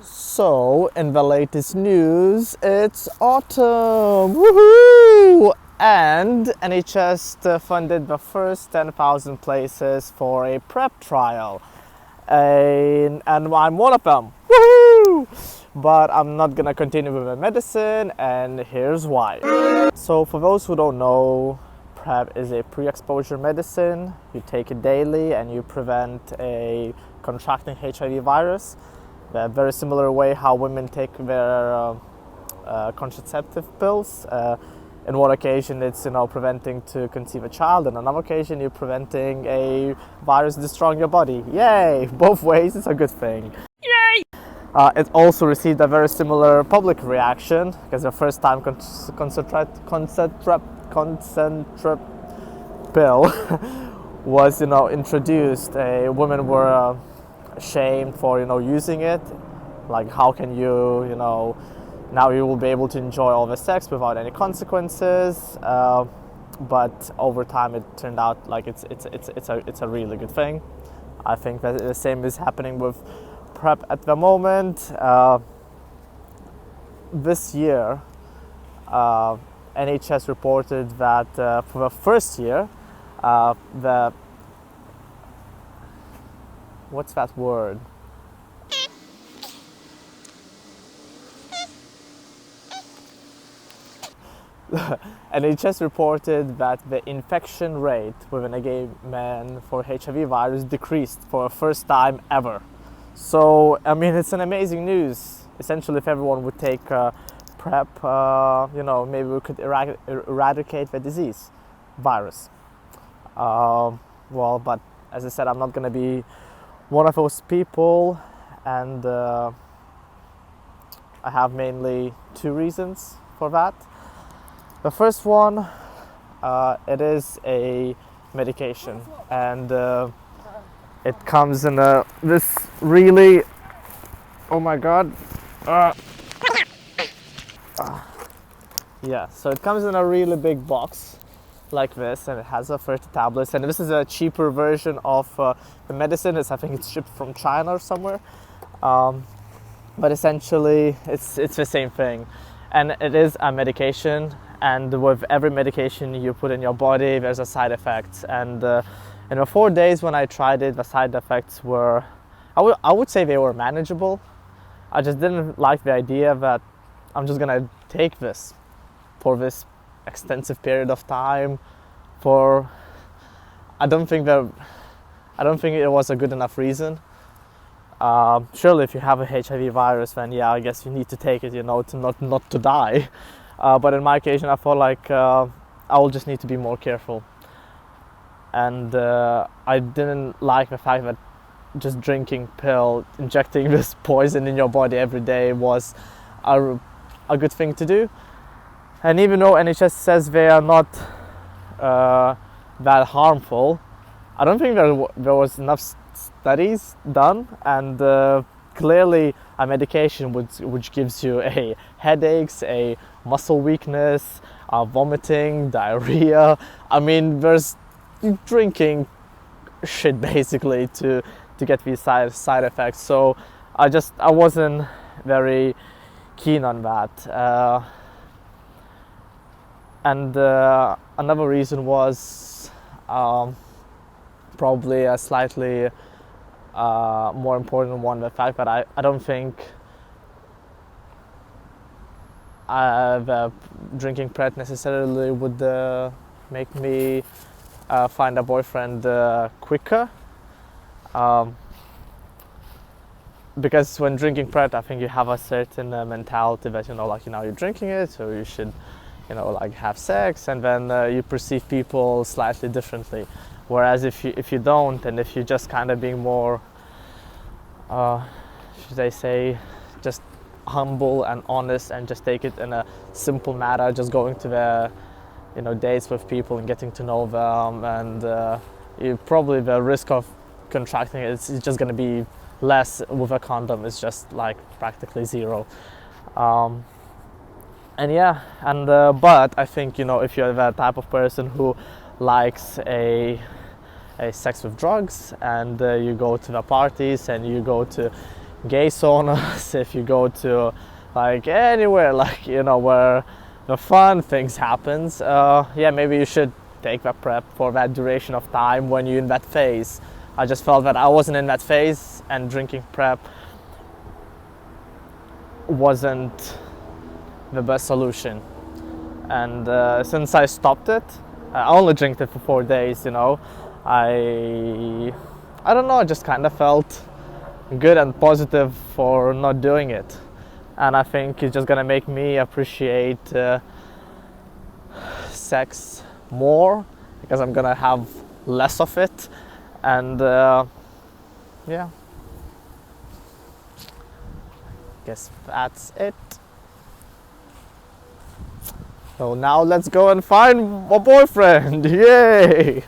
So, in the latest news, it's autumn! Woohoo! And NHS funded the first 10,000 places for a PrEP trial. And I'm one of them. Woohoo! But I'm not gonna continue with the medicine, and here's why. So, for those who don't know, PrEP is a pre-exposure medicine. You take it daily and you prevent contracting HIV virus. A very similar way how women take their contraceptive pills. In one occasion it's preventing to conceive a child, and another occasion you're preventing a virus destroying your body. Yay! Both ways it's a good thing. Yay! It also received a very similar public reaction because the first time concentrate pill was introduced. Women were ashamed for using it, like how can you now you will be able to enjoy all the sex without any consequences, but over time it turned out like it's a really good thing. I think that the same is happening with PrEP at the moment. This year NHS reported that for the first year what's that word? NHS reported that the infection rate within a gay man for HIV virus decreased for the first time ever. So, I mean, it's an amazing news. Essentially, if everyone would take PrEP, maybe we could eradicate the disease, virus. But as I said, I'm not going to be one of those people, and I have mainly two reasons for that. The first one, it is a medication, and it comes in this really, oh my god, yeah, so it comes in a really big box like this, and it has 30 tablets, and this is a cheaper version of the medicine. I think it's shipped from China or somewhere, but essentially it's the same thing, and it is a medication, and with every medication you put in your body there's a side effect, and in the 4 days when I tried it, the side effects were, I would say they were manageable. I just didn't like the idea that I'm just gonna take this for this extensive period of time. I don't think it was a good enough reason. Surely if you have a HIV virus, then yeah, I guess you need to take it, to not to die. But in my occasion, I felt like I will just need to be more careful. And I didn't like the fact that just drinking pill, injecting this poison in your body every day was a good thing to do. And even though NHS says they are not that harmful, I don't think there was enough studies done, and clearly a medication which gives you a headaches, a muscle weakness, vomiting, diarrhea. I mean, there's drinking shit basically to get these side effects. So I wasn't very keen on that. And another reason was probably a slightly more important one, the fact that I don't think the drinking PrEP necessarily would make me find a boyfriend quicker. Because when drinking PrEP, I think you have a certain mentality that you're drinking it, so you should have sex, and then you perceive people slightly differently. Whereas if you don't, and if you're just kind of being more, should I say, just humble and honest, and just take it in a simple matter, just going to the dates with people and getting to know them, and the risk of contracting it is just going to be less with a condom. It's just like practically zero. But I think if you're the type of person who likes a sex with drugs, and you go to the parties and you go to gay saunas, if you go to like anywhere, like, you know, where the fun things happens, yeah, maybe you should take the PrEP for that duration of time when you're in that phase. I just felt that I wasn't in that phase, and drinking PrEP wasn't the best solution. And since I stopped it, I only drank it for 4 days, you know, I don't know, I just kind of felt good and positive for not doing it. And I think it's just gonna make me appreciate sex more, because I'm gonna have less of it. And yeah, guess that's it. So now let's go and find a boyfriend. Yay!